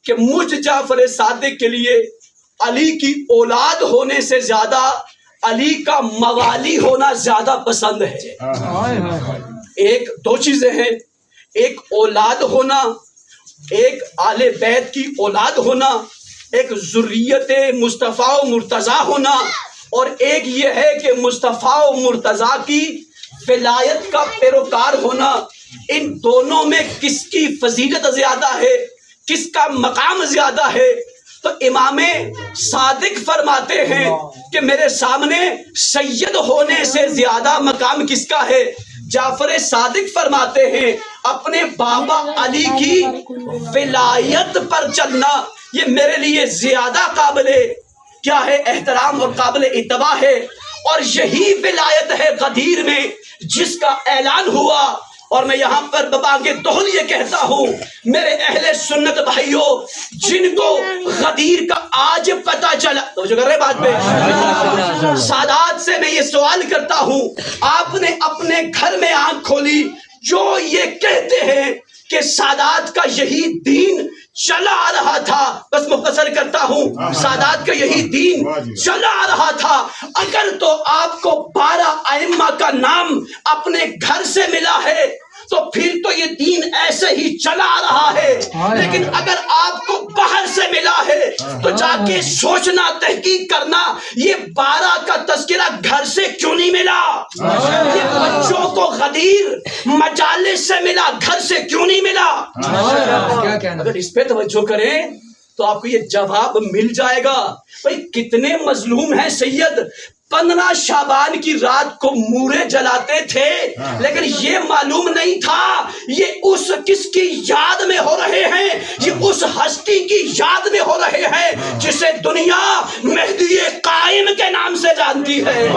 کہ مجھ جعفر صادق کے لیے علی کی اولاد ہونے سے زیادہ علی کا موالی ہونا زیادہ پسند ہے۔ ایک دو چیزیں ہیں، ایک اولاد ہونا، ایک آل بیت کی اولاد ہونا، ایک ذریت مصطفیٰ و مرتضیٰ ہونا، اور ایک یہ ہے کہ مصطفیٰ و مرتضیٰ کی ولایت کا پیروکار ہونا۔ ان دونوں میں کس کی فضیلت زیادہ ہے، کس کا مقام زیادہ ہے؟ تو امام صادق فرماتے ہیں کہ میرے سامنے سید ہونے سے زیادہ مقام کس کا ہے؟ جعفر صادق فرماتے ہیں اپنے بابا علی کی ولایت پر چلنا یہ میرے لیے زیادہ قابل کیا ہے احترام اور قابل اتباع ہے، اور یہی ولایت ہے غدیر میں جس کا اعلان ہوا۔ اور میں یہاں پر ببانگ دہل یہ کہتا ہوں میرے اہل سنت بھائیوں، جن کو غدیر کا آج پتہ چلا، توجہ کر رہے بات پہ، سادات سے میں یہ سوال کرتا ہوں، آپ نے اپنے گھر میں آنکھ کھولی جو یہ کہتے ہیں کہ سادات کا یہی دین چلا آ رہا تھا، بس مختصر کرتا ہوں، سادات کا یہی دین چلا آ رہا تھا، اگر تو آپ کو 12 ائمہ کا نام اپنے گھر سے ملا ہے تو پھر تو یہ دین ایسے ہی چلا آ رہا ہے، لیکن اگر آپ کو باہر سے ملا ہے تو جا کے سوچنا، تحقیق کرنا، یہ 12 کا تذکرہ گھر سے کیوں نہیں ملا؟ یہ بچوں کو غدیر مجالس سے ملا، گھر سے کیوں نہیں ملا؟ اگر اس پہ توجہ کریں تو آپ کو یہ جواب مل جائے گا۔ بھئی کتنے مظلوم ہیں سید، 15 شعبان کی رات کو مورے جلاتے تھے، لیکن یہ معلوم نہیں تھا یہ اس کس کی یاد میں ہو رہے ہیں، یہ اس ہستی کی یاد میں ہو رہے ہیں جسے دنیا مہدی قائم کے نام سے جانتی ہے۔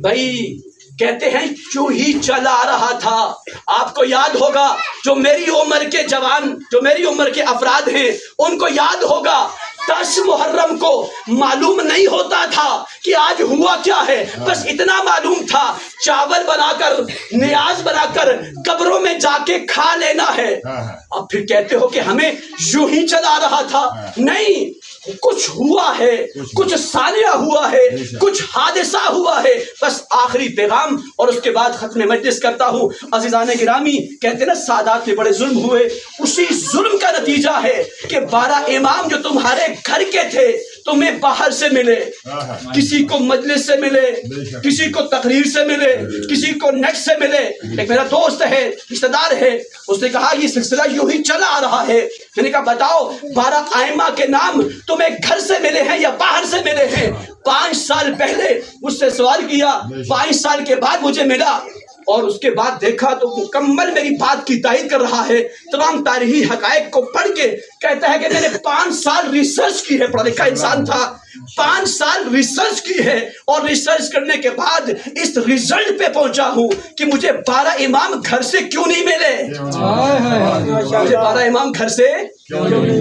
بھائی کہتے ہیں کیوں ہی چلا آ رہا تھا۔ آپ کو یاد ہوگا، جو میری عمر کے جوان، جو میری عمر کے افراد ہیں ان کو یاد ہوگا 10 محرم کو معلوم نہیں ہوتا تھا کہ آج ہوا کیا ہے، بس اتنا معلوم تھا چاول بنا کر، نیاز بنا کر قبروں میں جا کے کھا لینا ہے۔ اب پھر کہتے ہو کہ ہمیں یوں ہی چلا رہا تھا، نہیں، کچھ ہوا ہے، کچھ ثانیہ ہوا ہے، کچھ حادثہ ہوا ہے۔ بس آخری پیغام اور اس کے بعد ختم مجلس کرتا ہوں۔ عزیزان گرامی، کہتے ہیں نا سادات میں بڑے ظلم ہوئے، اسی ظلم کا نتیجہ ہے کہ 12 امام جو تمہارے گھر کے تھے تمہیں باہر سے ملے، کسی کو مجلس سے ملے، کسی کو تقریر سے ملے، کسی کو نیٹ سے ملے۔ ایک میرا دوست ہے، رشتہ دار ہے، اس نے کہا یہ سلسلہ یوں ہی چلا آ رہا ہے۔ میں نے کہا بتاؤ 12 ائمہ کے نام تمہیں گھر سے ملے ہیں یا باہر سے ملے ہیں؟ 5 سال پہلے مجھ سے سوال کیا، 5 سال کے بعد مجھے ملا، اور اس کے بعد دیکھا تو مکمل میری بات کی تائید کر رہا ہے۔ تمام تاریخی حقائق کو پڑھ کے کہتا ہے کہ میں نے 5 سال ریسرچ کی ہے، پڑھا لکھا انسان تھا، 5 سال ریسرچ کی ہے، اور ریسرچ کرنے کے بعد اس ریزلٹ پہ پہنچا ہوں کہ مجھے 12 امام گھر سے کیوں نہیں ملے، مجھے 12 امام گھر سے